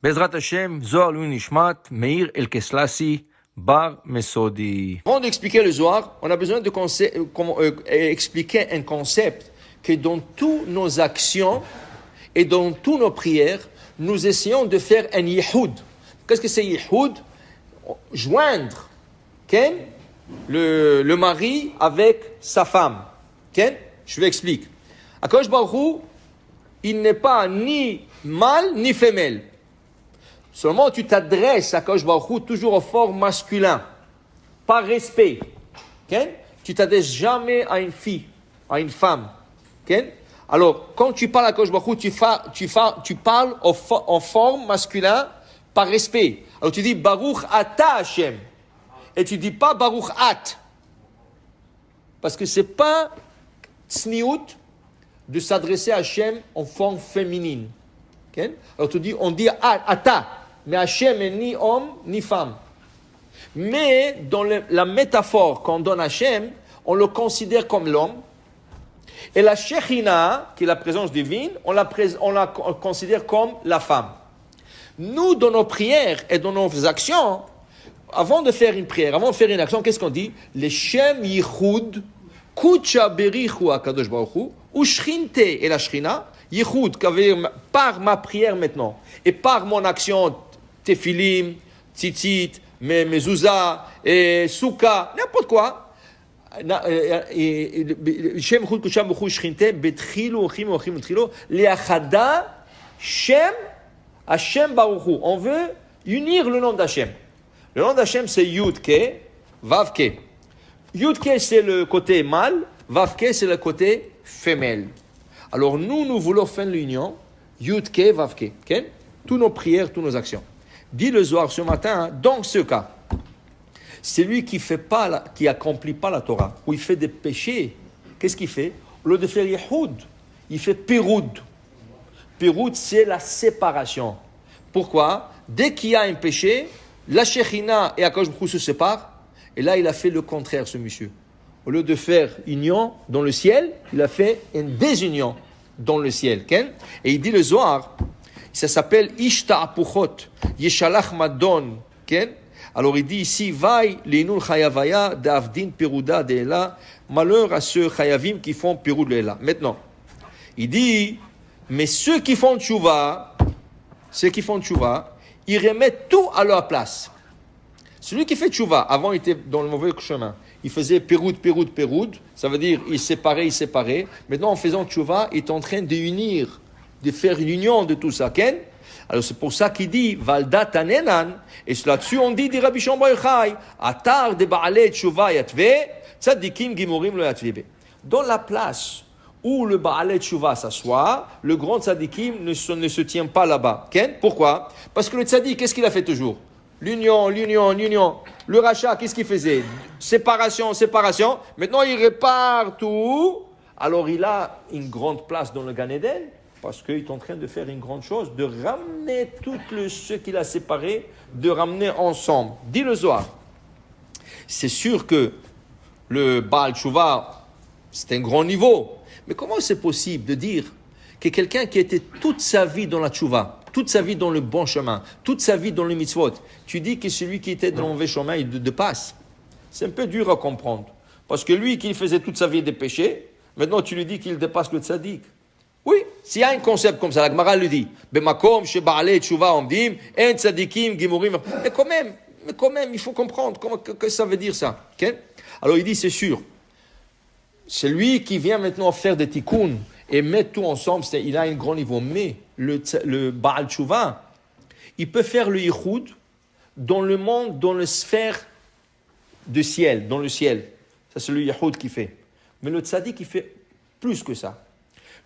Bezrat Hashem, Zohar Lui Nishmat, Meir El Keslassi, Bar Mesodi. Avant d'expliquer le Zohar, on a besoin de expliquer un concept que dans toutes nos actions et dans toutes nos prières, nous essayons de faire un yihoud. Qu'est-ce que c'est yihoud? Joindre le mari avec sa femme. Je vais expliquer. Akadosh Baruch Hu, il n'est pas ni mâle ni femelle. Seulement, tu t'adresses à Akadosh Baruch Hu toujours au forme masculin, par respect. Tu t'adresses jamais à une fille, à une femme. Alors, quand tu parles à Akadosh Baruch Hu, tu parles en forme masculin, par respect. Alors, tu dis Baruch Ata Hashem. Et tu ne dis pas Baruch At. Parce que ce n'est pas tsniout de s'adresser à Hashem en forme féminine. Alors, on dit Ata. Mais Hashem est ni homme ni femme. Mais dans la métaphore qu'on donne à Hashem, on le considère comme l'homme. Et la Shekhinah, qui est la présence divine, on la considère comme la femme. Nous, dans nos prières et dans nos actions, avant de faire une prière, avant de faire une action, qu'est-ce qu'on dit? Les Shem Yichud, Kucha Berichu Akadosh Baruch Hu, ou Shrinte et la Shrina, Yichud, par ma prière maintenant, et par mon action, Tefilim, Tzitzit, Mezouza, et Souka, n'importe quoi. Shem Yichud, Kucha Berichu, Shrinte, Betrilo, Ochim, Betrilo, Leachada, Shem, Hashem Baruch Hu. On veut unir le nom d'Hashem. Le nom d'Hashem, c'est Yud-Ke, Vav-Ke. Yud-Ke, c'est le côté mâle, Vav-Ke, c'est le côté femelle. Alors, nous voulons faire l'union, Yud-Ke, Vav-Ke. Okay? Toutes nos prières, toutes nos actions. Dit le Zohar ce matin, dans ce cas, celui qui accomplit pas la Torah, ou il fait des péchés, qu'est-ce qu'il fait? Au lieu de faire Yehoud, il fait Péroud. Péroud, c'est la séparation. Pourquoi? Dès qu'il y a un péché, la Shekhinah et Akadosh Baruch Hu se séparent. Et là, il a fait le contraire, ce monsieur. Au lieu de faire union dans le ciel, il a fait une désunion dans le ciel. Et il dit le Zohar, ça s'appelle Ishta Apuchot, Yeshalach Madon. Alors il dit ici, Vai leinul chayavaya d'avdin peruda de'ela, malheur à ceux chayavim qui font perud le'ela. Maintenant, il dit, mais ceux qui font tchouva, ils remettent tout à leur place. Celui qui fait tchouva, avant il était dans le mauvais chemin, il faisait péroud, ça veut dire il séparait. Maintenant en faisant tchouva, il est en train de faire une union de tout ça. Alors c'est pour ça qu'il dit, Valda tanenan, et là-dessus on dit, Rabbi Shimon bar Yochai, Atar de ba'alei tchouva yatve, tzadikim gimurim lo yatvebe. Dans la place où le Baalei Tshuva s'assoit, le grand tzadikim ne se tient pas là-bas. Pourquoi? Parce que le tzadik, qu'est-ce qu'il a fait toujours? L'union. Le rachat, qu'est-ce qu'il faisait? Séparation. Maintenant, il répare tout. Alors, il a une grande place dans le Gan Eden, parce qu'il est en train de faire une grande chose, de ramener tout ce qu'il a séparé, de ramener ensemble. Dit le Zohar. C'est sûr que le Baal Tshuva, c'est un grand niveau. Mais comment c'est possible de dire que quelqu'un qui était toute sa vie dans la tchouva, toute sa vie dans le bon chemin, toute sa vie dans le mitzvot, tu dis que celui qui était dans le mauvais chemin, il dépasse? C'est un peu dur à comprendre. Parce que lui qui faisait toute sa vie des péchés, maintenant tu lui dis qu'il dépasse le tzaddik. Oui, s'il y a un concept comme ça, la Gemara le dit. Bemakom sheba'alei tchouva omdim, en tzaddikim gimurim. Mais quand même, il faut comprendre que ça veut dire ça. Okay? Alors il dit, c'est sûr. C'est lui qui vient maintenant faire des tikkun et mettre tout ensemble, il a un grand niveau. Mais le Baal Tshuva, il peut faire le yichud dans le monde, dans la sphère du ciel, dans le ciel. Ça, c'est le yichud qu'il fait. Mais le tzaddik, il fait plus que ça.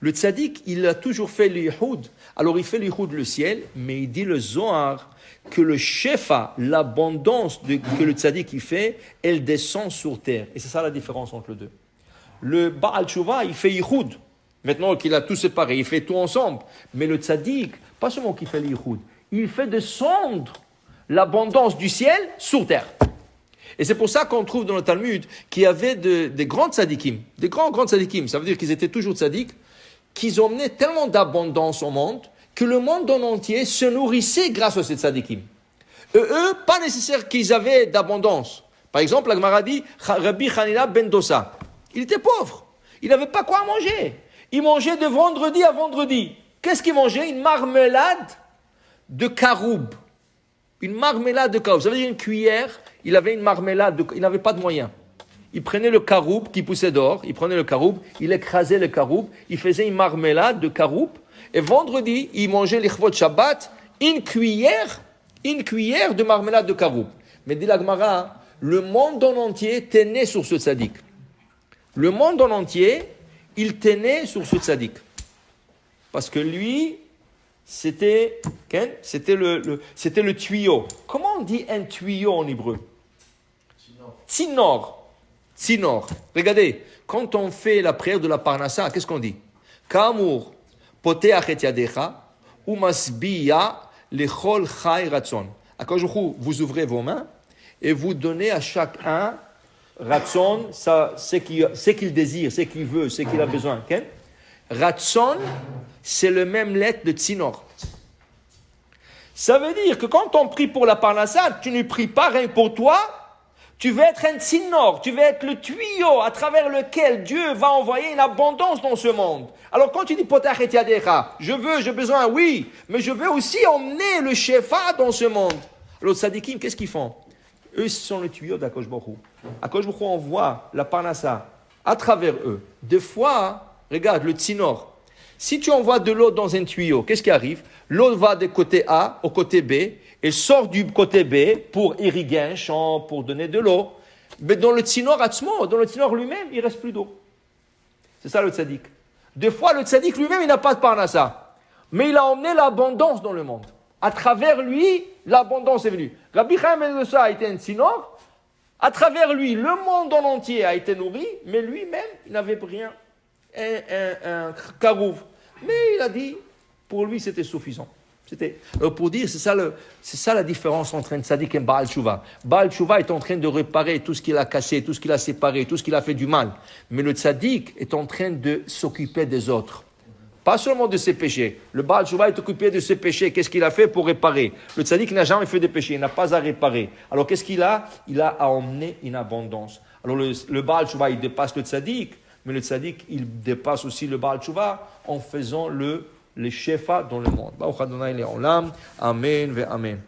Le tzaddik, il a toujours fait le yichud. Alors, il fait le yichud le ciel, mais il dit le Zohar que le shefa, l'abondance que le tzaddik il fait, elle descend sur terre. Et c'est ça la différence entre les deux. Le Baal Tshuva, il fait yichud. Maintenant qu'il a tout séparé, il fait tout ensemble. Mais le tzaddik, pas seulement qu'il fait le yichud, il fait descendre l'abondance du ciel sur terre. Et c'est pour ça qu'on trouve dans le Talmud qu'il y avait des grands tzaddikim, des grands tzaddikim. Ça veut dire qu'ils étaient toujours tzaddik, qu'ils emmenaient tellement d'abondance au monde que le monde en entier se nourrissait grâce à ces tzadikim. Eux, pas nécessaire qu'ils avaient d'abondance. Par exemple, la Gemara dit, Rabbi Hanina ben Dosa, il était pauvre. Il n'avait pas quoi manger. Il mangeait de vendredi à vendredi. Qu'est-ce qu'il mangeait? Une marmelade de caroub. Une marmelade de caroub. Ça veut dire une cuillère, il avait une marmelade, il n'avait pas de moyens. Il prenait le caroub qui poussait dehors, il prenait le caroub, il écrasait le caroub, il faisait une marmelade de caroub, et vendredi, il mangeait l'Ichvot Shabbat, une cuillère de marmelade de caroub. Mais dit la Gemara, le monde en entier tenait sur ce tzaddik. Le monde en entier, il tenait sur ce tzaddik. Parce que lui, c'était le tuyau. Comment on dit un tuyau en hébreu? Tsinor. Regardez, quand on fait la prière de la Parnassa, qu'est-ce qu'on dit? Kamur poteach et yadecha umasbiya lechol chai ratson. Akadosh Baruch Hu, vous ouvrez vos mains et vous donnez à chacun ratson, ce qu'il désire, ce qu'il veut, ce qu'il a besoin. Okay? Ratson, c'est le même lettre de Tsinor. Ça veut dire que quand on prie pour la Parnassa, tu ne pries pas rien pour toi, tu veux être un Tsinor, tu veux être le tuyau à travers lequel Dieu va envoyer une abondance dans ce monde. Alors quand tu dis Potach et Yadecha, j'ai besoin, oui, mais je veux aussi emmener le Shefa dans ce monde. Alors Tzadikim, qu'est-ce qu'ils font? Eux sont le tuyau d'Akadosh Baruch Hu. Akadosh Baruch Hu envoie la Parnassa à travers eux. Des fois, regarde le Tsinor. Si tu envoies de l'eau dans un tuyau, qu'est-ce qui arrive? L'eau va du côté A au côté B, elle sort du côté B pour irriguer un champ, pour donner de l'eau. Mais dans le Tsinor Atzmo, dans le Tsinor lui-même, il ne reste plus d'eau. C'est ça le tzaddik. Des fois, le tzaddik lui-même, il n'a pas de parnassa. Mais il a emmené l'abondance dans le monde. À travers lui, l'abondance est venue. Rabbi Chaim ben Dosa a été un Tsinor. À travers lui, le monde en entier a été nourri, mais lui-même, il n'avait rien. Un karouv. Mais il a dit, pour lui, c'était suffisant. Pour dire, c'est ça la différence entre un tzaddik et un Baal Tshuva. Baal Tshuva est en train de réparer tout ce qu'il a cassé, tout ce qu'il a séparé, tout ce qu'il a fait du mal. Mais le tzaddik est en train de s'occuper des autres. Pas seulement de ses péchés. Le Baal Tshuva est occupé de ses péchés. Qu'est-ce qu'il a fait pour réparer? Le tzaddik n'a jamais fait de péché, il n'a pas à réparer. Alors qu'est-ce qu'il a? Il a à emmener une abondance. Alors le Baal Tshuva, il dépasse le tzaddik, mais le tzaddik, il dépasse aussi le Baal Tshuva en faisant les shefa dans le monde. Baruch Adonai Le'olam. Amen ve Amen.